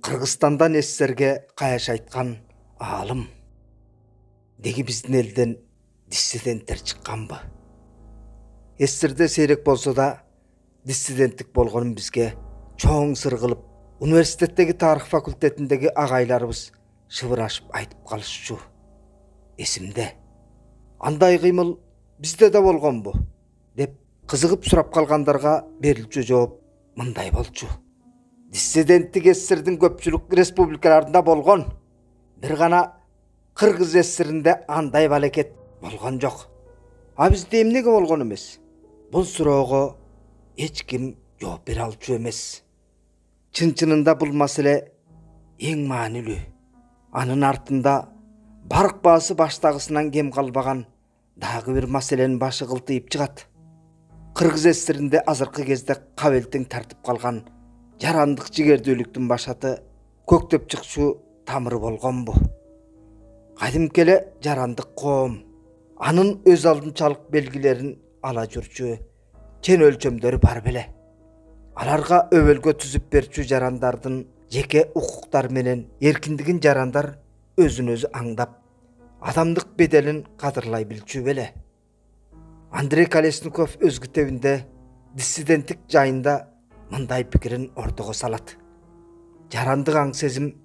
Кыргызстандан эстерге каяш айткан аалым. Деги биздин элден диссиденттер чыкканбы? Эстерде сейрек болсо да диссиденттик болгонун бизге чоң сыр кылып, университеттеги тарых факультетиндеги агайларыбыз шыбырашып айтып калышчу. Эсимде. Андай кыймыл бизде да болгонбу? Деп кызыгып сурап калгандарга берилчү жооп мындай болчу. Диссиденттик эстердин көпчүлүк республикаларында болгон. Бир гана Кыргыз эстеринде андай балекет болгон жок. А бизде эмнеге болгон эмес? Бул суроого эч ким жооп бере алчу эмес. Чын-чынында бул маселе эң маанилүү. Анын артында барк баасы баштагысынан кем калбаган дагы бир маселенин башы кылтыйып чыгат. Кыргыз эстеринде азыркы кезде кабелтең тартып калган жарандык жигердүүлүктүн башаты көктөп чыкчу тамыры болгонбу. Кадимки эле жарандык коом анын өз алдынчалык белгилерин ала жүрчү чен өлчөмдөрү бар беле. Аларга өбөлгө түзүп берчү жарандардын жеке укуктары менен эркиндигин жарандар өзүн өзү аңдап, адамдык беделин кадырлай билчү беле. Андрей Колесников өз китебинде диссиденттик жайында мындай пикирин ортого салат. Жарандык аң сезим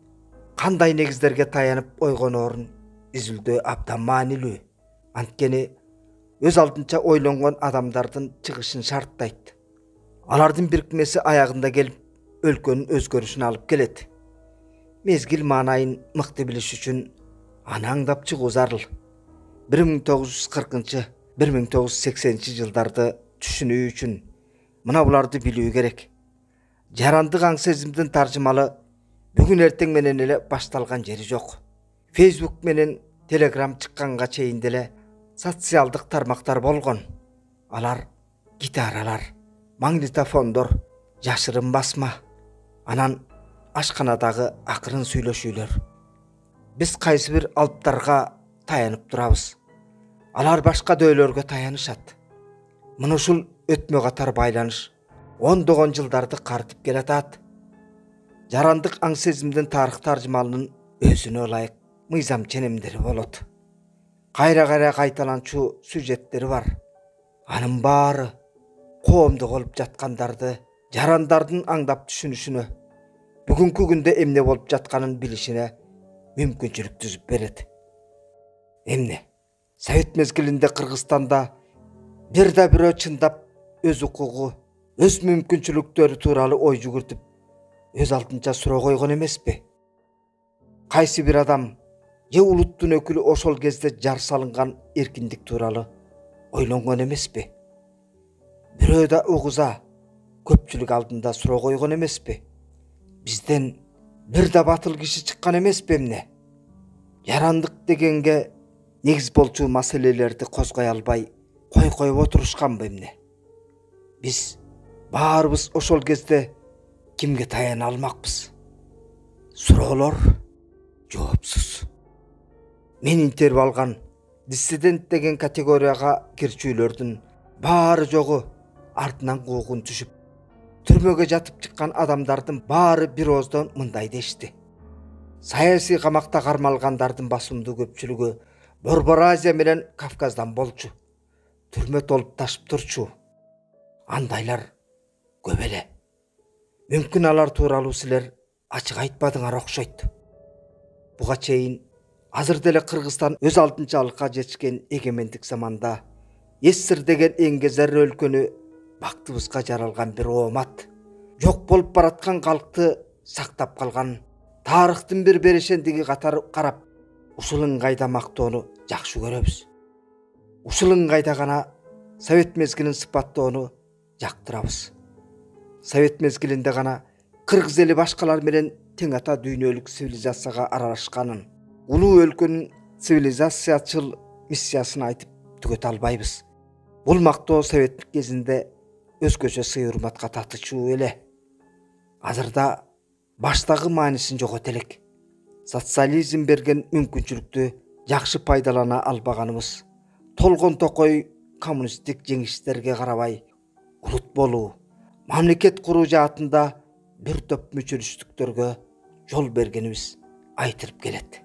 кандай негиздерге таянып ойгоноорун изилдөө абдан маанилүү. Анткени өз алдынча ойлонгон адамдардын чыгышын шарттайт. Алардын бирикмеси аягында келип өлкөнүн өзгөрүшүнө алып келет. Мезгил маанайын мыкты билиш үчүн аны аңдап чыгуу зарыл. 1940-1980 жылдарды түшүнүү үчүн мына буларды билүү керек. Жарандык аң сезимдин таржымалы бүгүн эртең менен эле башталган жери жок. Facebook менен Telegram чыкканга чейин деле социалдык тармактар болгон. Алар гитаралар, магнитофондор, жашырын басма, анан ашканадагы акырын сүйлөшүүлөр. Биз кайсы бир алыптарга таянып турабыз. Алар башка дөөлөргө таянышат. Мына ушул өтмө катар байланыш ондогон жылдарды картып келатат. Жарандык аң сезимдин тарых таржымалынын өзүнө ылайык мыйзам ченемдери болот. Кайра-кайра кайталанчу сюжеттери бар. Анын баары коомдо болуп жаткандарды жарандардын аңдап түшүнүшүнө, бүгүнкү күндө эмне болуп жатканын билишине мүмкүнчүлүк түзүп берет. Эмне? Совет мезгилинде Кыргызстанда бир да бирөө чындап өз укугу, өз мүмкүнчүлүктөрү тууралуу ой жүгүртүп, өз алдынча суроо койгон эмеспи? Кайсы бир адам же улуттун өкүлү ошол кезде жар салынган эркиндик тууралуу ойлонгон эмеспи? Бирөө да угуза көпчүлүк алдында суроо койгон эмеспи? Бизден бир да батыл киши чыккан эмеспи эмне? Жарандык дегенге негиз болчу маселелерди козгой албай койкоюп отурушканбы эмне? Биз баарыбыз ошол кезде кимге таяна алмакпыз? Суроолор жоопсуз. Мен интервью алган диссидент деген категорияга кирчүүлөрдүн баары жогу артынан куугун түшүп, түрмөгө жатып чыккан адамдардын баары бир ооздон мындай дешти. Саясий камакта кармалгандардын басымдуу көпчүлүгү Борбор Азия менен Кавказдан болчу. Түрмө толуп ташып турчу. Андайлар көп эле. Мүмкүн алар тууралуу силер ачык айтпадыңар окшойт. Буга чейин азыр деле Кыргызстан өз алдынчалыкка жетишкен эгемендик заманда эстер деген эңгезер өлкөнү бактыбызга жаралган бир оомат, жок болуп бараткан калкты сактап калган тарыхтын бир берешендиги катары карап, ушул ыңгайда мактоону жакшы көрөбүз. Ушул ыңгайда гана Совет мезгилин сыпаттоону жактырабыз. Совет мезгилинде гана Кыргыз эли башкалар менен тең ата дүйнөлүк цивилизацияга аралашканын, улуу өлкөнүн цивилизациячыл миссиясын айтып түгөтө албайбыз. Бул мактоо советтик кезинде өзгөчө сый урматка татычуу эле. Азырда баштагы маанисин жогото элек. Социализм берген мүмкүнчүлүктү жакшы пайдалана албаганыбыз, толгон токой коммунисттик жеңиштерге карабай улут болуу, мамлекет куруу жаатында бир топ мүчөлүштүктөргө жол бергенибиз айтылып келет.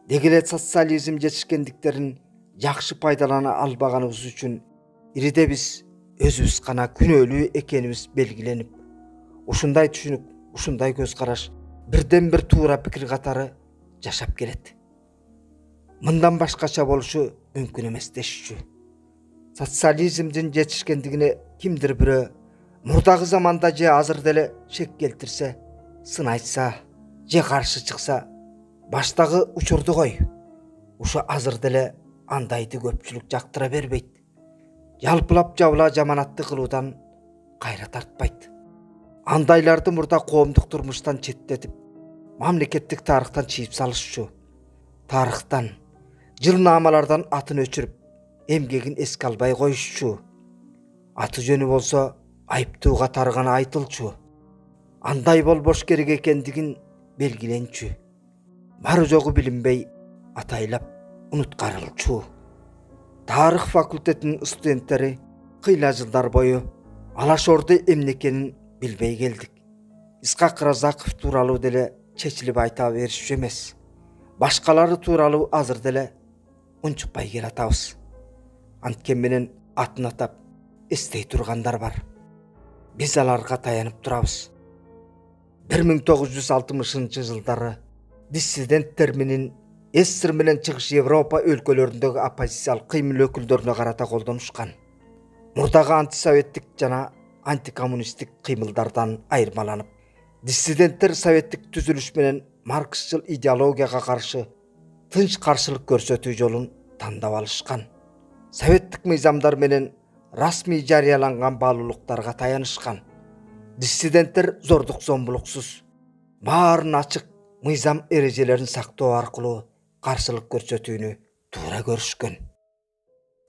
Деги эле социализм жетишкендиктерин жакшы пайдалана албаганыбыз үчүн ириде биз өзүбүз гана күнөөлүү экенибиз белгиленип, ушундай түшүнүк, ушундай көз караш бирден бир туура пикир катары жашап келет. Мындан башкача болушу мүмкүн эмес дешчү. Социализмдин жетишкендигине кимдир бирөө мурдагы заманда же азыр деле шек келтирсе, сын айтса, же каршы чыкса, баштагы учурду кой. Ушу азыр деле андайды көпчүлүк жактыра бербейт. Жалпылап жабыла жаманатты кылуудан кайра тартпайт. Андайларды мурда коомдук турмуштан четтетип, мамлекеттик тарыхтан чийип салышчу. Тарыхтан, жылнаамалардан атын өчүрүп, эмгегин эске албай коюшчу. Аты жөнү болсо айыптууга тарыганы айтылчу. Андай болбош керек экендигин белгиленчү. Бары жогу билинбей, атайлап унуткарылчу. Тарых факультетинин студенттери кыйла жылдар бою Алашорду эмне экенин билбей келдик. Исхак Разаков тууралуу деле чечилип айта беришчү эмес. Башкалары тууралуу азыр деле унчукпай келатабыз. Анткен менен атын атап эстей тургандар бар. Биз аларга таянып турабыз. 1960 жылдары диссидент терминин СССР менен чыгыш Европа өлкөлөрүндөгү оппозициялык кыймыл өкүлдөрүнө карата колдонушкан. Мурдагы антисоветтик жана антикоммунисттик кыймылдардан айырмаланып, диссиденттер советтик түзүлүш менен марксчыл идеологияга каршы тынч каршылык көрсөтүү жолун тандап алышкан. Советтик мыйзамдар менен расмий жарыяланган баалуулуктарга таянышкан. Диссиденттер зордук зомбулуксуз, баарын ачык мыйзам эрежелерин сактоо аркылуу каршылык көрсөтүүнү туура көрүшкөн.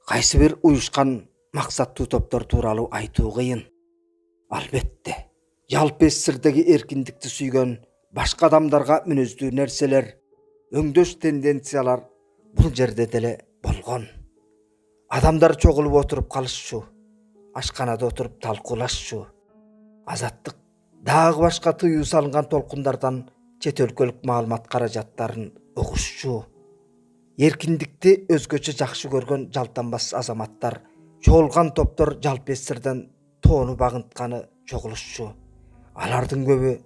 Кайсы бир уюшкан максаттуу топтор тууралуу айтуу кыйын. Албетте, жалпы СССРдеги эркиндикти сүйгөн башка адамдарга мүнөздүү нерселер, өңдөш тенденциялар бул жерде деле болгон. Адамдар чогулуп отуруп калышчу, ашканада отуруп талкуулашчу. Азаттык дагы башка тыюу салынган толкундардан чет өлкөлүк маалымат каражаттарын угушчу. Эркиндикти өзгөчө жакшы көргөн жалтанбас азаматтар, чогулган топтор жалпы СССРден тоону багынтканы чогулушчу. Алардын көбү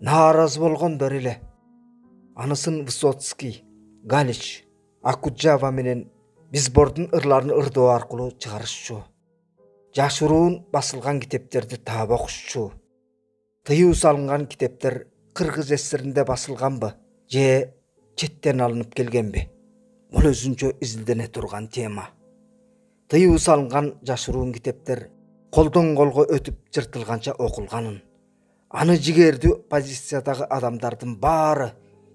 нааразы болгондор эле. Анысын Высоцкий, Галич, Акуджава менен Бизбордун ырларын ырдоо аркылуу чыгарышчу. Жашыруун басылган китептерди таап окушчу. Тыюу салынган китептер Кыргыз СССРинде басылганбы же четтен алынып келгенби? Бул өзүнчө изилдене турган тема. Тыюу салынган жашыруун китептер колдон колго өтүп жыртылганча окулганын, аны жигердүү позициядагы адамдардын баары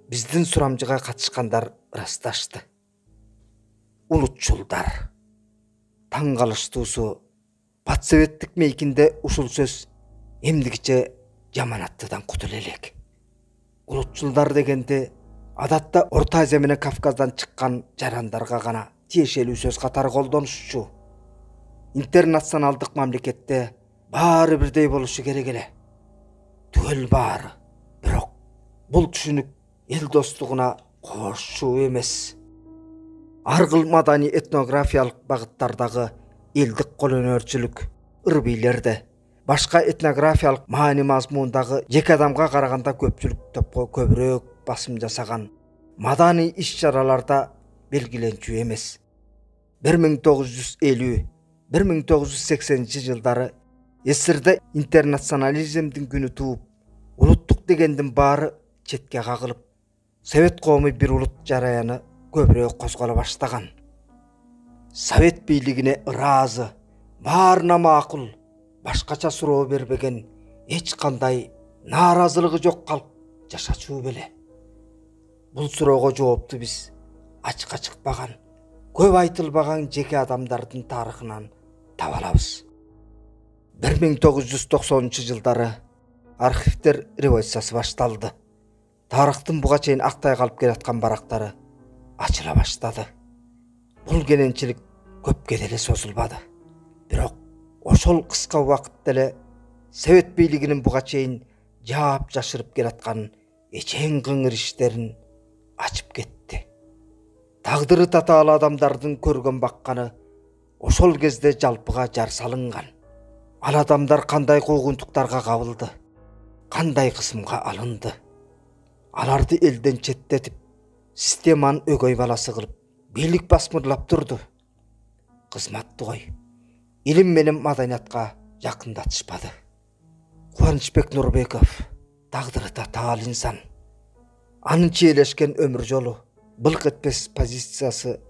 биздин сурамжыга катышкандар ырасташты. Улутчулдар. Таң калыштуусу, патсоветтик мейкинде ушул сөз эмдигиче жаманаттыдан кутула элек. Улутчулдар дегенде адатта Орто Азия менен Кавказдан чыккан жарандарга гана тиешелүү сөз катары колдонушчу. Интернационалдык мамлекетте баары бирдей болушу керек эле. Түгел баары. Бирок бул түшүнүк эл достугуна коошчу эмес. Ар кыл маданий этнографиялык багыттардагы элдик колөнөрчүлүк, ыр-бийлерде, башка этнографиялык маани мазмундагы жеке адамга караганда көпчүлүк топко көбүрөөк басым жасаган маданий иш-чараларда белгиленчү эмес. 1950-1980 жылдары СССРде интернационализмдин күнү тууп, улуттук дегендин баары четке кагылып, Совет коому бир улут жараяны көбүрөөк козголо баштаган. Совет бийлигине ыраазы, баарына макул, башкача суроо бербеген, эч кандай нааразылыгы жок калк жашачу беле. Бул суроого жоопту биз ачыкка чыкпаган, көп айтылбаган жеке адамдардын тарыхынан таба алабыз. 1990 жылдары архивдер революциясы башталды. Тарыхтын буга чейин актай калып келаткан барактары ачыла баштады. Бул кененчилик көпкө деле созулбады. Бирок ошол кыска убакытта эле Совет бийлигинин буга чейин жаап жашырып келаткан эчең кыңыр иштерин ачып кетти. Тагдыры татаал адамдардын көргөн бакканы ошол кезде жалпыга жар салынган. Ал адамдар кандай куугунтуктарга кабылды, кандай кысымга алынды. Аларды элден четтетип, системанын өгөй баласы кылып, бийлик басмырлап турду. Кызматты кой, илим менен маданиятка жакындатышпады. Кубанычбек Нурбеков тагдыры татаал инсан. Анын чиелешкен өмүр жолу, былк этпес позициясы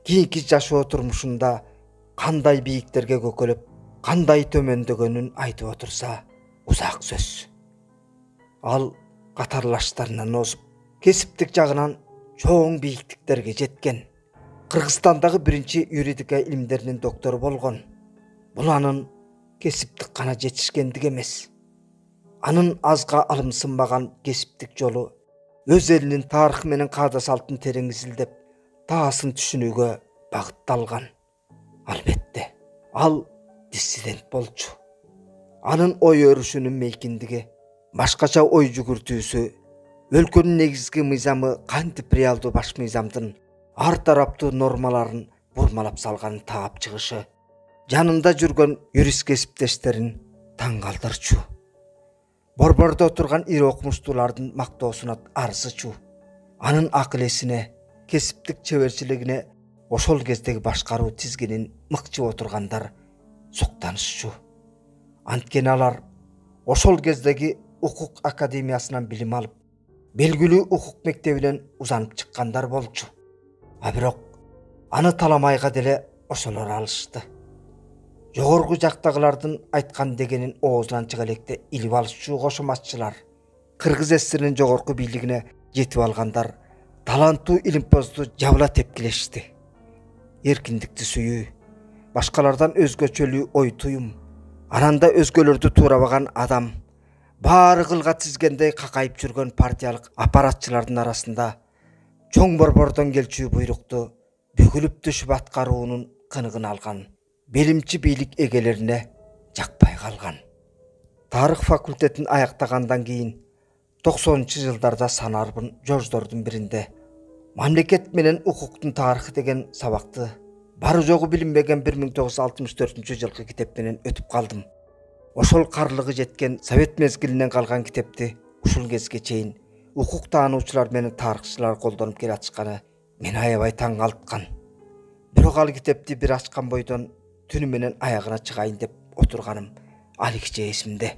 кийинки жашоо турмушунда кандай бийиктерге көкөлөп, кандай төмөндөгөнүн айтып отурса узак сөз. Ал катарлаштарынан озуп, кесиптик жагынан чоң бийиктиктерге жеткен. Кыргызстандагы биринчи юридика илимдеринин доктору болгон. Бул анын кесиптик гана жетишкендиги эмес. Анын азга алымсынбаган кесиптик жолу өз элинин тарыхы менен каада салтын терең изилдеп, таасын түшүнүүгө багытталган. Албетте, ал диссидент болчу. Анын ой өрүшүнүн мейкиндиги, башкача ой жүгүртүүсү, өлкөнүн негизги мыйзамы кантип реалдуу баш мыйзамдын ар тараптуу нормаларын бурмалап салганын таап чыгышы жанында жүргөн юрист кесиптештерин таң калтырчу. Борбордо отурган ири окумуштуулардын мактоосуна арзычу. Анын акыл эсине, кесиптик чеберчилигине ошол кездеги башкаруу тизгинин мыкчып отургандар суктанышчу. Анткени алар ошол кездеги укук академиясынан билим алып, белгилүү укук мектебинен узанып чыккандар болчу. А бирок аны таламайга деле ошолор алышты. Жогорку жактагылардын айткан дегенин оозунан чыга электе илип алышчу кошоматчылар, Кыргыз ССРинин жогорку бийлигине жетип алгандар таланттуу илимпоздду жабыла тепкилешти. Эркиндикти сүйүү, башкалардан өзгөчөлүү ой туюм, ананда өзгөлөрдү туурабаган адам, баары кылга тизгендей какайып жүргөн партиялык аппаратчылардын арасында чоң борбордон келчү буйрукту бүгүлүп түшүп аткаруунун кыныгын алган билимчи бийлик эгелерине жакпай калган. Тарых факультетин аяктагандан кийин 90-жылдарда санарбын жождордун биринде мамлекет менен укуктун тарыхы деген сабакты бары жогу билинбеген 1964-жылкы китеп менен өтүп калдым. Ошол карлыгы жеткен совет мезгилинен калган китепти ушул кезге чейин укук таануучулар менен тарыхчылар колдонуп келатышканы мени аябай таң калткан. Бирок ал китепти бир ачкан бойдон түнү менен аягына чыгайын деп отурганым алигиче эсимде.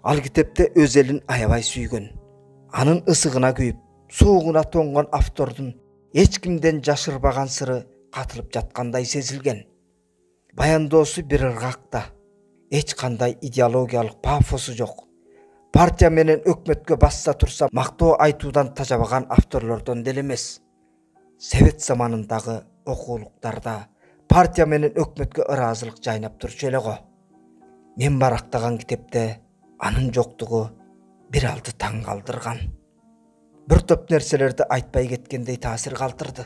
Ал китепте өз элин аябай сүйгөн, анын ысыгына күйүп, суугуна тоңгон автордун эч кимден жашырбаган сыры катылып жаткандай сезилген. Баяндоосу бир ыргакта, эч кандай идеологиялык пафосу жок. Партия менен өкмөткө басса турса мактоо айтуудан тажабаган авторлордон деле эмес. Совет заманындагы окуулуктарда партия менен өкмөткө ыраазылык жайнап турчу эле го. Мен барактаган китепте анын жоктугу бир алды таң калтырган. Бир топ нерселерди айтпай кеткендей таасир калтырды.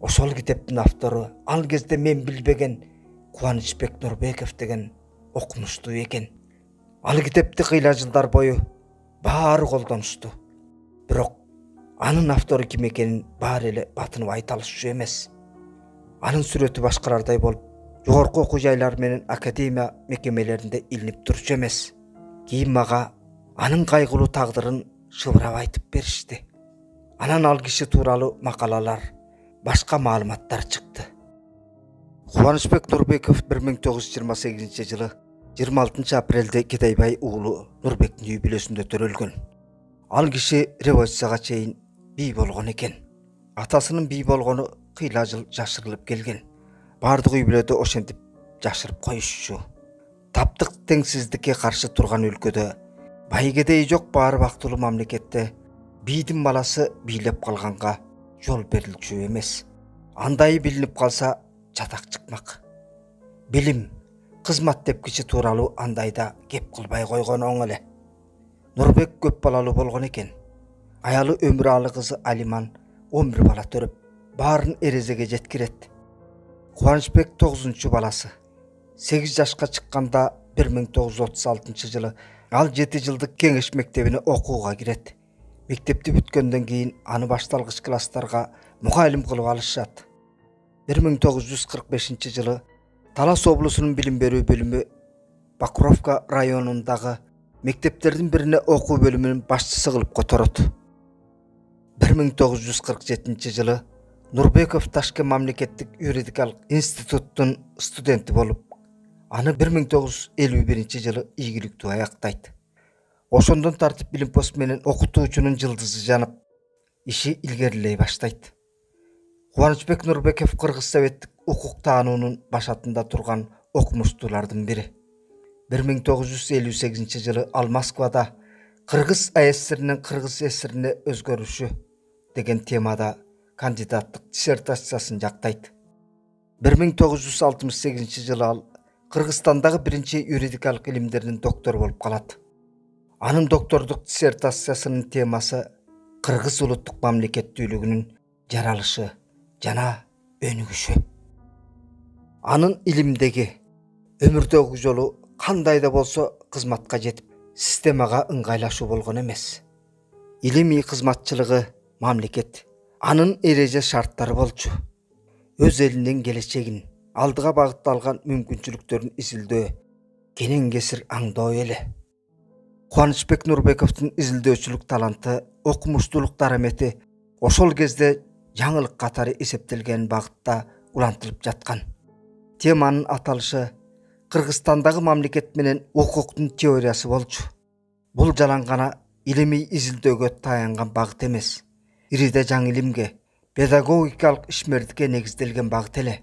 Ошол китептин автору ал кезде мен билбеген Кубанычбек Нурбеков деген окумуштуу экен. Ал китепти кыйла жылдар бою баары колдонушту. Бирок анын автору ким экенин баары эле батынып айта алышчу эмес. Анын сүрөтү башкалардай болуп, жогорку окуу жайлар менен академия мекемелеринде илинип турчу эмес. Кийин мага анын кайгылуу тагдырын шыбырап айтып беришти. Анан ал киши тууралуу макалалар, башка маалыматтар чыкты. Кубанычбек Нурбеков 1928-жылы 26 апрелде Кедайбай уулу Нурбектин үй бүлөсүндө төрөлгөн. Ал киши революцияга чейин бий болгон экен. Атасынын бий болгону кыйла жыл жашырылып келген. Бардык үй бүлөдө ошентип жашырып коюшчу. Таптык теңсиздикке каршы турган өлкөдө, байгедей жок баары бактылуу мамлекетте бийдин баласы бийлеп калганга жол берилчү эмес. Андай билинип калса чатак чыкмак. Билим, кызмат деп киши тууралуу андайда кеп кылбай койгон оң эле. Нурбек көп балалуу болгон экен. Аялы Өмүралы кызы Алиман 11 бала төрөп, баарын эрезеге жеткирет. Кубанычбек 9-баласы. 8 жашка чыкканда 1936 жылы ал 7 жылдык кеңеш мектебине окууга кирет. Мектепти бүткөндөн кийин аны башталгыч класстарга мугалим кылып алышат. 1945-жылы Талас облусунун билим берүү бөлүмү Покровка районундагы мектептердин бирине окуу бөлүмүнүн башчысы кылып которот. 1947-жылы Нурбеков Ташкент мамлекеттик юридикалык институттун студенти болуп, аны 1951-жылы ийгиликтүү аяктайт. Ошондон тартып билим пост менен окутуучунун жылдызы жанып, иши илгерилей баштайт. Кубанычбек Нурбеков Кыргыз советтик укук таануунун башатында турган окумуштуулардын бири. 1958-жылы ал Москвада Кыргыз АССРинин Кыргыз ССРине өзгөрүшү деген темада кандидаттык диссертациясын жактайт. 1968-жылы ал Кыргызстандагы биринчи юридикалык илимдердин доктору болуп калат. Анын доктордук диссертациясынын темасы Кыргыз улуттук мамлекеттүүлүгүнүн жаралышы жана өнүгүшү. Анын илимдеги өмүрдөгү жолу кандай да болсо кызматка жетип, системага ыңгайлашуу болгон эмес. Илимий кызматчылыгы мамлекет, анын эреже шарттары болчу. Өз элинин келечегин, алдыга багытталган мүмкүнчүлүктөрүн изилдөө, кенен кесир аңдоо эле. Кубанычбек Нурбековдун изилдөөчүлүк таланты, окумуштуулук дарамети ошол кезде жаңылык катары эсептелген багытта улантылып жаткан. Теманын аталышы Кыргызстандагы мамлекет менен укуктун теориясы болчу. Бул жалаң гана илимий изилдөөгө таянган багыт эмес. Ириде жаңы илимге, педагогикалык ишмердикке негизделген багыт эле.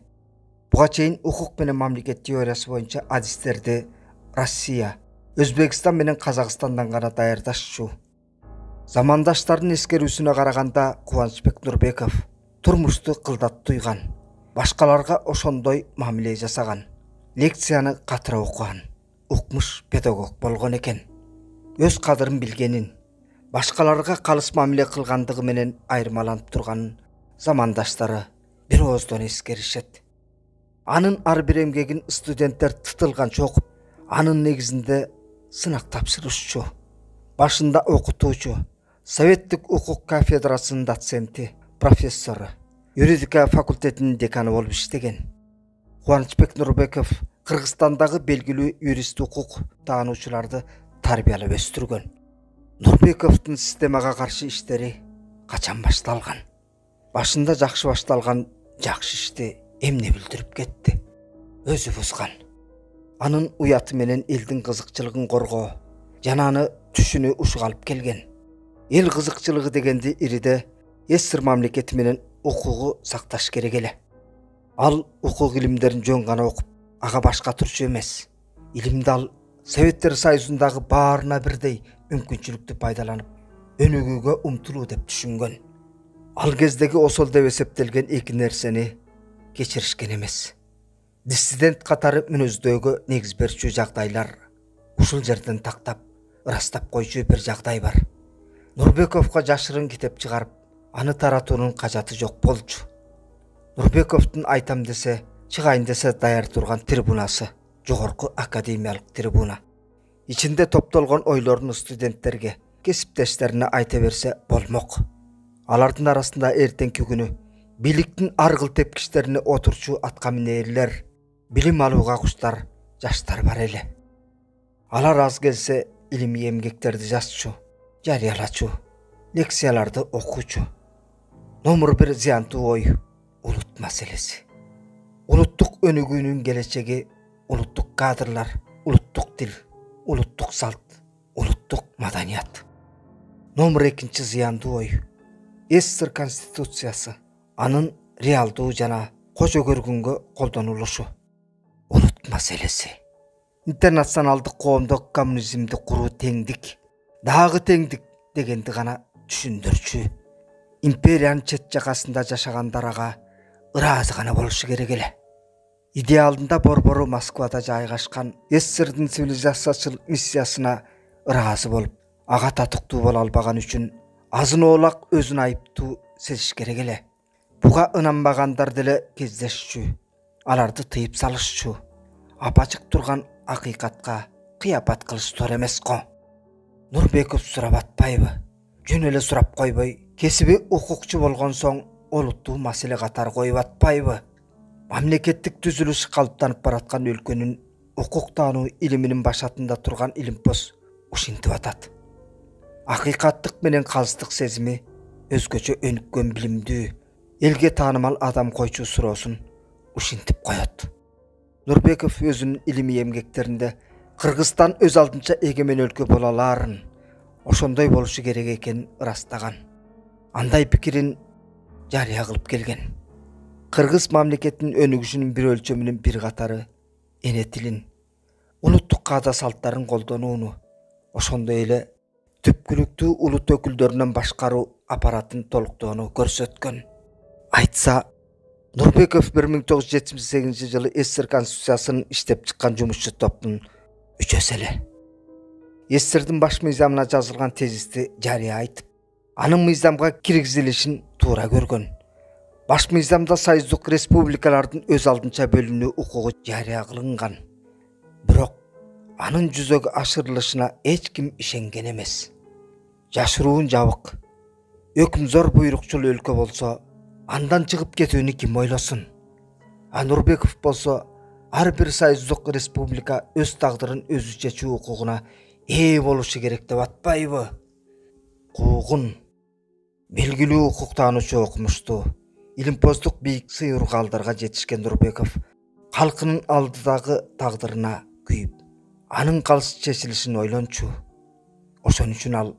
Буга чейин укук менен мамлекет теориясы боюнча адистерди Россия, Өзбекстан менен Казакстандан гана даярдашчу. Замандаштардын эскерүүсүнө караганда Кубанычбек Нурбеков турмушту кылдат туйган, башкаларга ошондой мамиле жасаган, лекцияны катыра окуган, укмуш педагог болгон экен. Өз кадырын билгенин, башкаларга калыс мамиле кылгандыгы менен айырмаланып турганын замандаштары бир ооздон эскеришет. Анын ар бир эмгегин студенттер тытылганча окуп, анын негизинде сынак тапшырышчу. Башында окутуучу, Советтик укук кафедрасынын доценти, профессору, юридика факультетинин деканы болуп иштеген. Кубанычбек Нурбеков Кыргызстандагы белгилүү юрист укук таануучуларды тарбиялап өстүргөн. Нурбековдун системага каршы иштери качан башталган? Башында жакшы башталган жакшы ишти эмне билдирип кетти? Өзү бузган. Анын уяты менен элдин кызыкчылыгын коргоо жана аны түшүнүү ушуга алып келген. Эл кызыкчылыгы дегенди ириде СССР мамлекети менен укугу сакташ керек эле. Ал укук илимдерин жөн гана окуп, ага башка турчу эмес. Илимди ал Советтер Союзундагы баарына бирдей мүмкүнчүлүктү пайдаланып, өнүгүүгө умтулуу деп түшүнгөн. Ал кездеги осол деп эсептелген эки нерсени кечиришкен эмес. Диссидент катары мүнөздөөгө негиз берчү жагдайлар ушул жерден тактап, ырастап койчу бир жагдай бар. Нурбековго жашырын китеп чыгарып, аны таратуунун кажаты жок болчу. Нурбековдун айтам десе, чыгайын десе даяр турган трибунасы, жогорку академиялык трибуна. Ичинде топтолгон ойлорун студенттерге, кесиптештерине айта берсе болмок. Алардын арасында эртеңки күнү бийликтин аргыл тепкичтерине отурчу аткаминерлер, билим алууга куштар жаштар бар эле. Алар аз келсе илимий эмгектерди жазчу, жарыялачу, лекцияларды окуучу. Номер бир зыяндуу ой улут маселеси. Улуттук өнүгүүнүн келечеги улуттук кадрлар, улуттук тил, улуттук салт, улуттук маданият. Номер экинчи зыяндуу ой СССР конституциясы, анын реалдуу жана кожо көргөнгө колдонулушу. Улут маселеси. Интернационалдык коомдук коммунизмди куруу теңдик, дагы теңдик дегенди гана түшүндүрчү. Империянын чет жагасында жашагандар ага ыраазы гана болушу керек эле. Идеалында борбору Москвада жайгашкан СССРдин цивилизациячылык миссиясына ыраазы болуп, ага татыктуу боло албаган үчүн азын-оолак өзүн айыптуу сезиш керек эле. Буга ынанбагандар деле кездешчү, аларды тыйып салышчу. апачык турган акыйкатка кыяпат кылыш туура эмес го. Нурбеков сурап атпайбы? Жөн эле сурап койбой, кесиби укукчу болгон соң олуттуу маселе катары коюп атпайбы? Мамлекеттик түзүлүш калыптанып бараткан өлкөнүн укук таануу илиминин башатында турган илимпоз ушинтип атат. Акыйкаттык менен калыстык сезими өзгөчө өнүккөн билимдүү, элге таанымал адам койчу суроосун ушинтип коет. Нурбеков өзүнүн илимий эмгектеринде Кыргызстан өз алдынча эгемен өлкө боло аларын, ошондой болушу керек экенин ырастаган. Андай пикирин жарыя кылып келген. Кыргыз мамлекетинин өнүгүшүнүн бир өлчөмүнүн бир катары эне тилин, улуттук каада салттарын колдонууну, ошондой эле түпкүлүктүү улут өкүлдөрүнөн башкаруу аппаратын толуктоону көрсөткөн. Айтса, Нурбеков 1978 жылы СССР Конституциясын иштеп чыккан жумушчу топтун мүчөсү эле. СССРдин баш мыйзамына жазылган тезисти жарыя айтып, анын мыйзамга киргизилишин туура көргөн. Баш мыйзамда союздук республикалардын өз алдынча бөлүнүү укугу жарыя кылынган. Бирок анын жүзөгө ашырылышына эч ким ишенген эмес. Жашыруун жабык, өкүмзор буйрукчул өлкө болсо, андан чыгып кетүүнү ким ойлосун? Нурбеков болсо, ар бир союздук республика өз тагдырын өзү чечүү укугуна ээ болушу керек деп атпайбы? Куугун белгилүү укук таануучу окумуштуу, илимпоздук бийик сыйыргалдарга жетишкен Нурбеков калкынын алдыдагы тагдырына күйүп, анын калыс чечилишин ойлончу. Ошон үчүн ал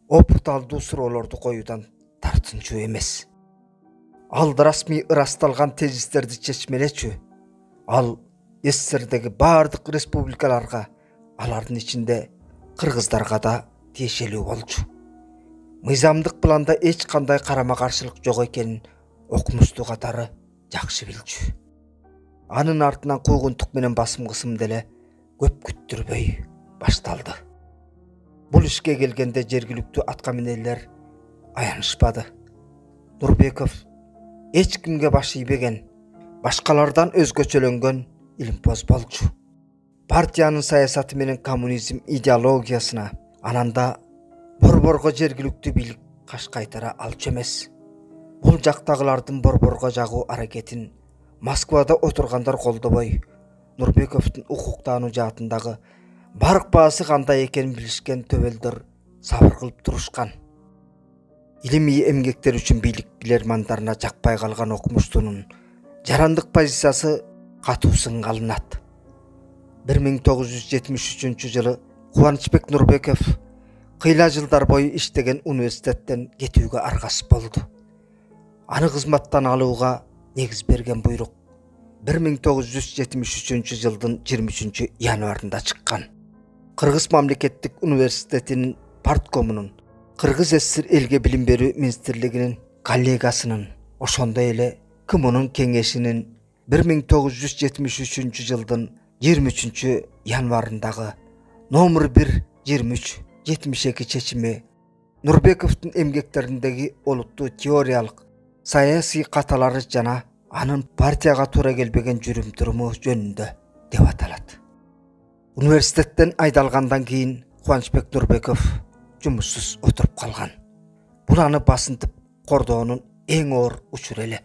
опурталдуу суроолорду коюудан тартынчу эмес. Ал расмий ырасталган тезистерди чечмелечү. Ал СССРдеги бардык республикаларга, алардын ичинде кыргыздарга да тиешелүү болчу. Мыйзамдык планда эч кандай карама-каршылык жок экенин окумуштуу катары жакшы билчү. Анын артынан куугунтук менен басым кысым деле көп күттүрбөй башталды. Бул ишке келгенде жергиликтүү аткаминерлер аянышпады. Нурбеков эч кимге баш ийбеген, башкалардан өзгөчөлөнгөн илимпоз болчу. Партиянын саясаты менен коммунизм идеологиясына, ананда борборго жергиликтүү бийлик каш кайтара алчу эмес. Бул жактагылардын борборго жагуу аракетин Москвада отургандар колдобой, Нурбековдун укук таануу жаатындагы барк баасы кандай экенин билишкен төбөлдөр сабыр кылып турушкан. Илимий эмгектер үчүн бийлик билермандарына жакпай калган окумуштуунун жарандык позициясы катуу сынга алынат. 1973 жылы Кубанычбек Нурбеков кыйла жылдар бою иштеген университеттен кетүүгө аргасыз болду. Аны кызматтан алууга негиз берген буйрук 1973 жылдын 23 январында чыккан. Кыргыз мамлекеттик университетинин парткомунун, Кыргыз СССР элге билим берүү министрлигинин коллегасынын, ошондой эле КМУнун кеңешинин 1973 жылдын 23 январындагы номер 1-23-72 чечими Нурбековдун эмгектериндеги олуттуу теориялык, саясий каталары жана анын партияга туура келбеген жүрүм-туруму жөнүндө деп аталат. Университеттен айдалгандан кийин Кубанычбек Нурбеков жумушсуз отуруп калган. Бул аны басынтып кордоонун эң оор учуру эле.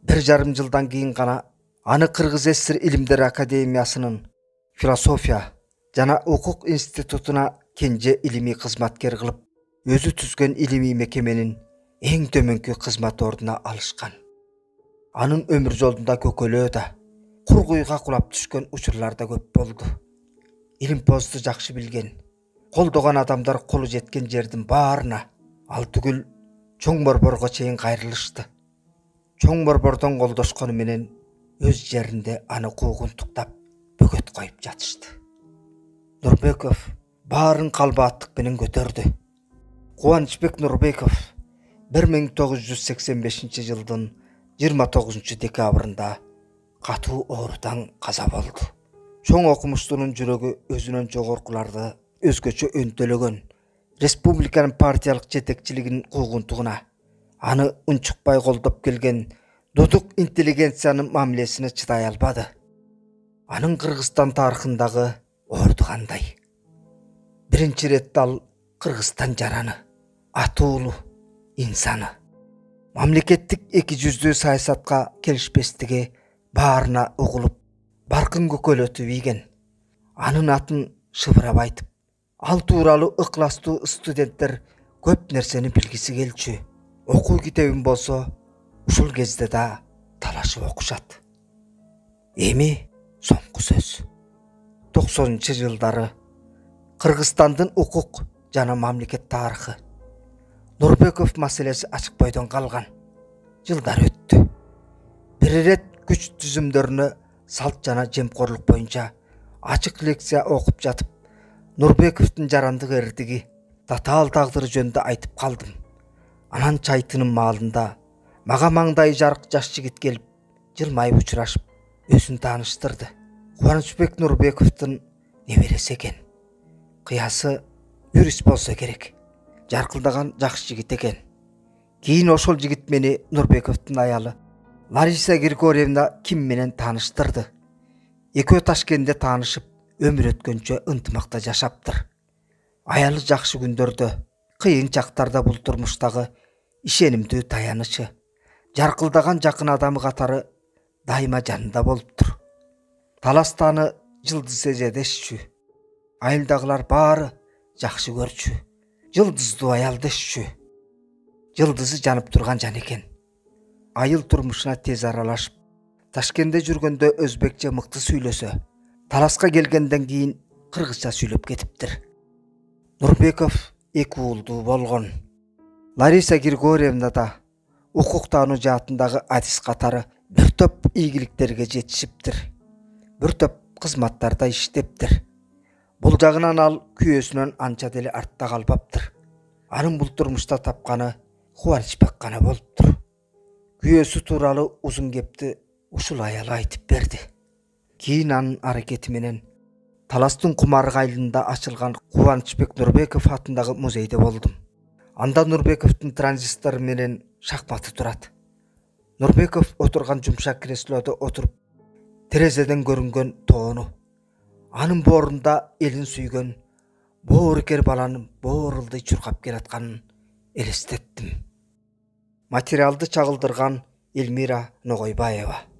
1,5 жылдан кийин гана аны Кыргыз СССР Илимдер Академиясынын философия жана укук институтуна кенже илимий кызматкер кылып, өзү түзгөн илимий мекеменин эң төмөнкү кызмат ордуна алышкан. Анын өмүр жолунда көкөлөө да, кургуйга кулап түшкөн учурлар да көп болду. Илимпозду жакшы билген, колдогон адамдар колу жеткен жердин баарына, ал түгүл чоң борборго чейин кайрылышты. Чоң борбордон колдошкону менен өз жеринде аны куугунтуктап бөгөт коюп жатышты. Нурбеков баарын калбааттык менен көтөрдү. Кубанычбек Нурбеков 1985 жылдын 29 декабрында катуу оорудан каза болду. Чоң окумуштуунун жүрөгү өзүнөн жогоркуларды өзгөчө өнтөлөгөн, республиканын партиялык жетекчилигинин куугунтугуна, аны унчукпай колдоп келген дудук интеллигенциянын мамилесине чыдай албады. Анын Кыргызстан тарыхындагы орду кандай? Биринчи рет ал Кыргызстан жараны, атуулу инсаны. Мамлекеттик эки жүздүү саясатка келишпестиги баарына угулуп, баркын көкөлөтүп ийген. Анын атын шыбырап айтып, ал тууралуу ыкластуу студенттер көп нерсени билгиси келчү. Окуу китебин болсо ушул кезде да талашып окушат. Эми соңку сөз. 90-жылдары Кыргызстандын укук жана мамлекет тарыхы. Нурбеков маселеси ачык бойдон калган. Жылдар өттү. Бир ирет күч түзүмдөрүнө салт жана жемкорлук боюнча ачык лекция окуп жатып, Нурбековдун жарандык эрдиги, татаал тагдыры жөнүндө айтып калдым. Анан чайтынын маалында мага маңдайы жарык жаш жигит келип, жылмайып учурашып, өзүн тааныштырды. Кубанычбек Нурбековдун небереси экен. Кыясы юрист болсо керек. Жаркылдаган жакшы жигит экен. Кийин ошол жигит мени Нурбековдун аялы Лариса Григорьевна Ким менен тааныштырды. Экөө Ташкентте таанышып, өмүр өткөнчө ынтымакта жашаптыр. Аялы жакшы күндөрдө, кыйын чактарда бул турмуштагы ишенимдүү таянычы, жаркылдаган жакын адамы катары дайыма жанында болуптур. Таластаны Жылдыз эже дешчү. Айылдагылар баары жакшы көрчү. Жылдыздуу аял дешчү. Жылдызы жанып турган жан экен. Айыл турмушуна тез аралашып, Ташкентте жүргөндө өзбекче мыкты сүйлөсө, таласка келгенден кийин кыргызча сүйлөп кетиптир. Нурбеков эки уулдуу болгон. Лариса Григорьевна да укуктануу жаатындагы адис катары бир топ ийгиликтерге жетишиптир. Бир топ кызматтарда иштептир. Бул жагынан ал күйөөсүнөн анча деле артта калбаптыр. Анын бул турмушта тапканы кубанычбек гана болуптур. Күйөөсү тууралуу узун кепти ушул аялы айтып берди. Кийин анын аракети менен Таластын Кумарык айылында ачылган Кубанычбек Нурбеков атындагы музейде болдум. Анда Нурбековдун транзистору менен шахматы турат. Нурбеков отурган жумшак креслодо отуруп, терезеден көрүнгөн тоону, анын боорунда элин сүйгөн боорукер баланын боорулдай чуркап келатканын элестеттим. Материалды чагылдырган Эльмира Ногойбаева.